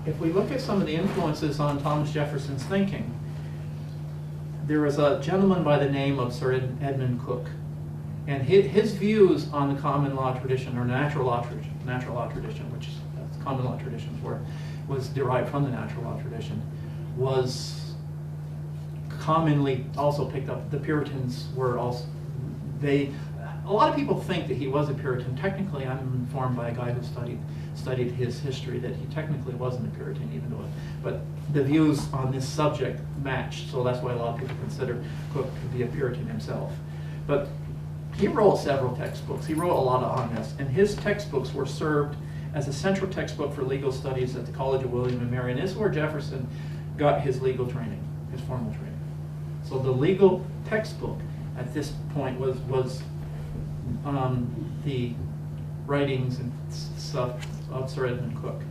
if we look at some of the influences on Thomas Jefferson's thinking, there was a gentleman by the name of Sir Edmund Coke, and his views on the common law tradition, or natural law tradition, which common law traditions was derived from the natural law tradition, was commonly also picked up. The Puritans were also, a lot of people think that he was a Puritan. Technically, I'm informed by a guy who studied his history that he technically wasn't a Puritan, even though, but the views on this subject matched, so that's why a lot of people consider Coke to be a Puritan himself. But he wrote several textbooks. He wrote a lot on this, and his textbooks were served as a central textbook for legal studies at the College of William and Mary, and this is where Jefferson got his legal training, his formal training. So the legal textbook at this point was the writings and stuff of Sir Edmund Coke.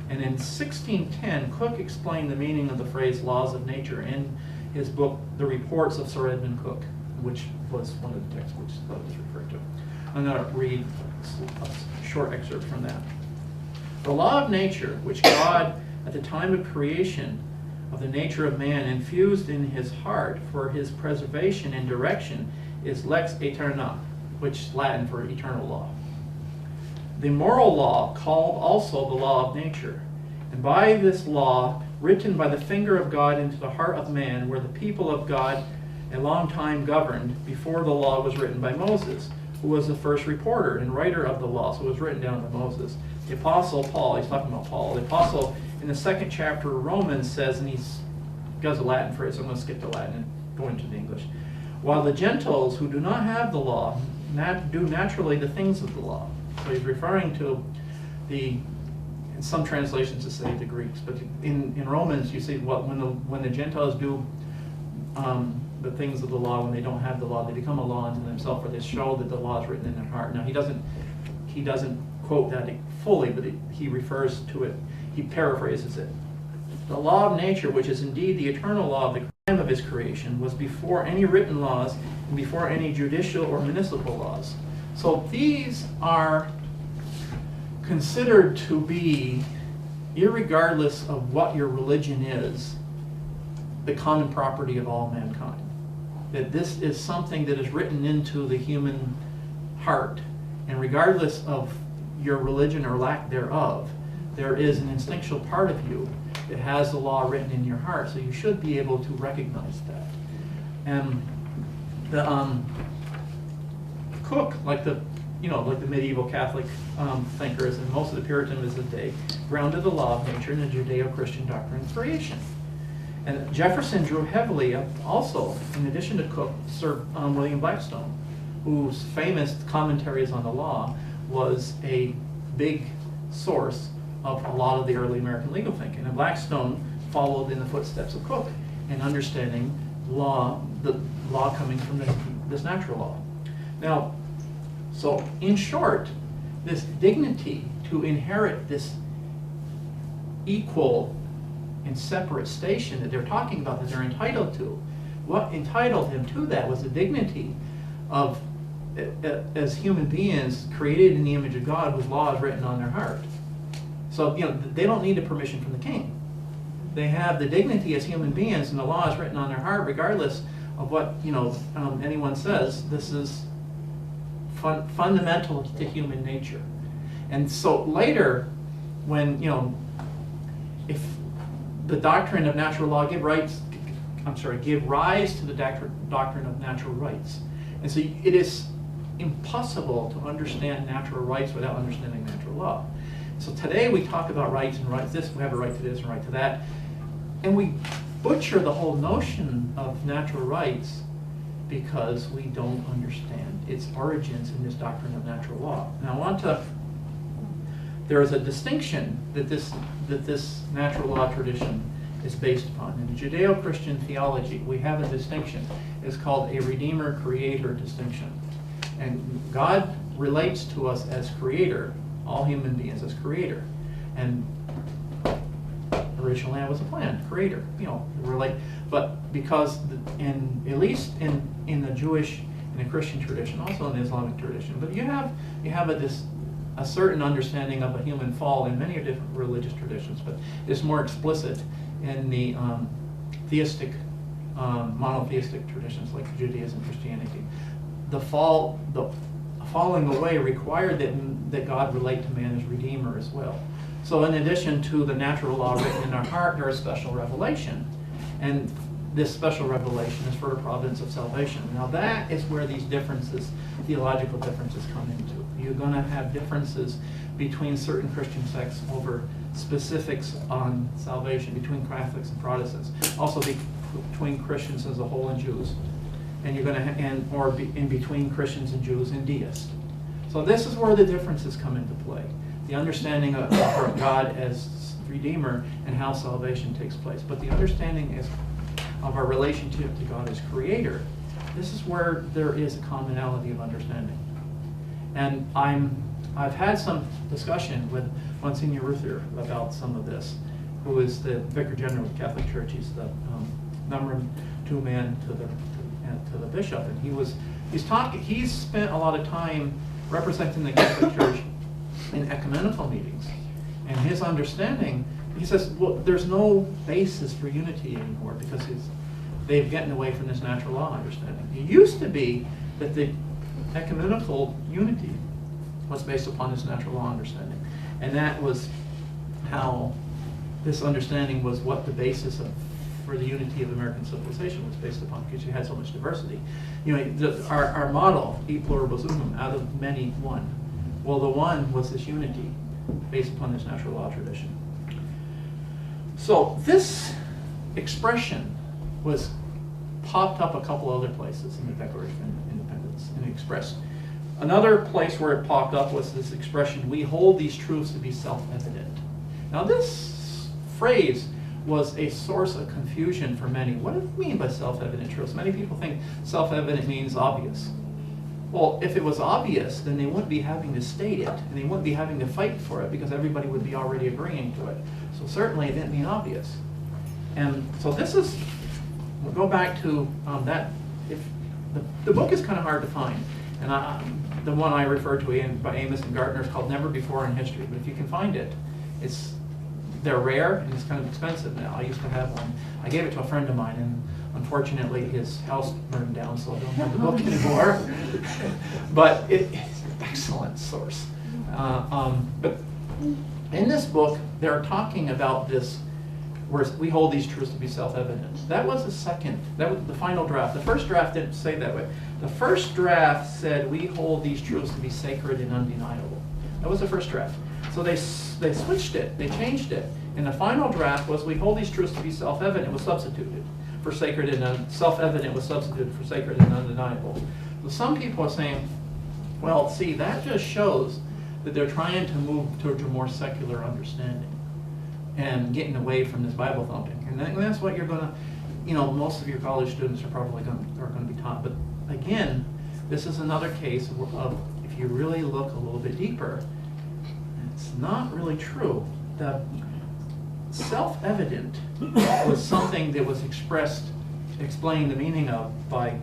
And in 1610, Coke explained the meaning of the phrase laws of nature in his book, The Reports of Sir Edmund Coke, which was one of the textbooks that was referred to. I'm going to read a short excerpt from that. The law of nature, which God, at the time of creation of the nature of man, infused in his heart for his preservation and direction, is lex aeterna, which is Latin for eternal law. The moral law, called also the law of nature, and by this law, written by the finger of God into the heart of man, were the people of God a long time governed before the law was written by Moses, who was the first reporter and writer of the law, so it was written down by Moses. The Apostle Paul, he's talking about Paul, the Apostle in the second chapter of Romans says, and he does a Latin phrase, so I'm going to skip the Latin and go into the English. While the Gentiles who do not have the law do naturally the things of the law. So he's referring to in some translations to say the Greeks, but in Romans you see when the Gentiles do the things of the law, when they don't have the law, they become a law unto themselves, or they show that the law is written in their heart. Now he doesn't quote that fully, but he refers to it, he paraphrases it. The law of nature, which is indeed the eternal law of the time of his creation, was before any written laws and before any judicial or municipal laws. So these are considered to be, irregardless of what your religion is, the common property of all mankind. That this is something that is written into the human heart, and regardless of your religion or lack thereof, there is an instinctual part of you that has the law written in your heart, so you should be able to recognize that. And the Coke, like the medieval Catholic thinkers and most of the Puritans of the day, grounded the law of nature in the Judeo-Christian doctrine of creation. And Jefferson drew heavily also, in addition to Coke, Sir William Blackstone, whose famous commentaries on the law was a big source of a lot of the early American legal thinking. And Blackstone followed in the footsteps of Coke in understanding law, the law coming from this natural law. Now, so in short, this dignity to inherit this equal and separate station that they're talking about, that they're entitled to, what entitled him to that was the dignity of, as human beings created in the image of God, whose law is written on their heart. So, they don't need a permission from the king. They have the dignity as human beings, and the law is written on their heart, regardless of what anyone says. This is fundamental to human nature. And so later, when if the doctrine of natural law give rise to the doctrine of natural rights, and so it is impossible to understand natural rights without understanding natural law. So today we talk about rights and rights. We have a right to this and right to that, and we butcher the whole notion of natural rights because we don't understand its origins in this doctrine of natural law. Now there is a distinction that this natural law tradition is based upon. In the Judeo-Christian theology, we have a distinction. It's called a Redeemer-Creator distinction. And God relates to us as Creator, all human beings as Creator. And originally I was a plan, Creator, relate. But because, at least in the Jewish and the Christian tradition, also in the Islamic tradition, but you have a certain understanding of a human fall in many different religious traditions, but it's more explicit in the theistic, monotheistic traditions like Judaism, Christianity. The falling away required that God relate to man as Redeemer as well. So in addition to the natural law written in our heart, there is special revelation. And this special revelation is for the providence of salvation. Now that is where these differences, theological differences, come into. You're going to have differences between certain Christian sects over specifics on salvation, between Catholics and Protestants, also between Christians as a whole and Jews, and you're going to in between Christians and Jews and deists. So this is where the differences come into play: the understanding of God as Redeemer and how salvation takes place. But the understanding is of our relationship to God as Creator. This is where there is a commonality of understanding. And I've had some discussion with Monsignor Ruther about some of this, who is the Vicar General of the Catholic Church. He's the number 2 man to the bishop, and he's spent a lot of time representing the Catholic Church in ecumenical meetings, and his understanding, he says, well, there's no basis for unity anymore because they've gotten away from this natural law understanding. It used to be that the ecumenical unity was based upon this natural law understanding, and that was how this understanding was what the basis for the unity of American civilization was based upon, because you had so much diversity. You know, our motto, e pluribus unum, out of many one. Well, the one was this unity based upon this natural law tradition. So this expression was popped up a couple other places in the Declaration of Independence and expressed. Another place where it popped up was this expression, we hold these truths to be self-evident. Now this phrase was a source of confusion for many. What do we mean by self-evident truths? Many people think self-evident means obvious. Well, if it was obvious, then they wouldn't be having to state it, and they wouldn't be having to fight for it, because everybody would be already agreeing to it. So certainly it didn't mean obvious. And so this is, we'll go back to that. If the book is kind of hard to find, and the one I refer to by Amos and Gardner is called Never Before in History, but if you can find it, they're rare and it's kind of expensive now. I used to have one. I gave it to a friend of mine, and unfortunately his house burned down, so I don't have the book anymore. But it's an excellent source. But in this book, they're talking about this, where we hold these truths to be self-evident. That was that was the final draft. The first draft didn't say that way. The first draft said we hold these truths to be sacred and undeniable. That was the first draft. So they switched it, they changed it. And the final draft was we hold these truths to be self-evident was substituted for sacred and self-evident was substituted for sacred and undeniable. So some people are saying, well, see, that just shows that they're trying to move towards a more secular understanding and getting away from this Bible thumping. And that's what you're going to, most of your college students are probably going to be taught. But again, this is another case of if you really look a little bit deeper, it's not really true. The self-evident was something that was explained the meaning of by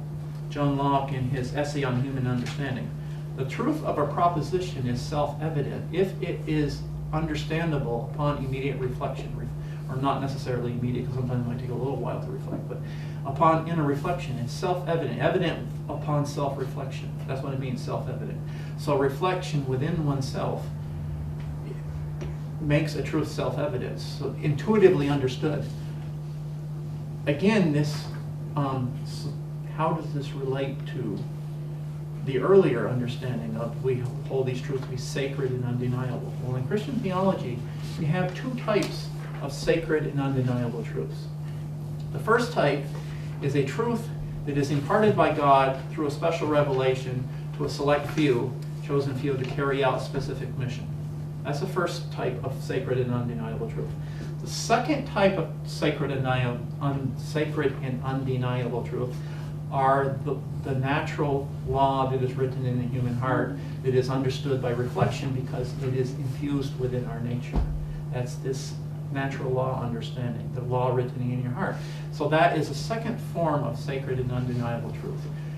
John Locke in his essay on human understanding. The truth of a proposition is self-evident if it is understandable upon immediate reflection, or not necessarily immediate, because sometimes it might take a little while to reflect, but upon inner reflection, it's self-evident, evident upon self-reflection. That's what it means, self-evident. So reflection within oneself makes a truth self-evident, so intuitively understood. Again, this, how does this relate to the earlier understanding of we hold these truths to be sacred and undeniable? Well, in Christian theology, we have two types of sacred and undeniable truths. The first type is a truth that is imparted by God through a special revelation to a select few, chosen few, to carry out a specific mission. That's the first type of sacred and undeniable truth. The second type of sacred and undeniable truth are the natural law that is written in the human heart, that is understood by reflection because it is infused within our nature. That's this natural law understanding, the law written in your heart. So that is a second form of sacred and undeniable truth.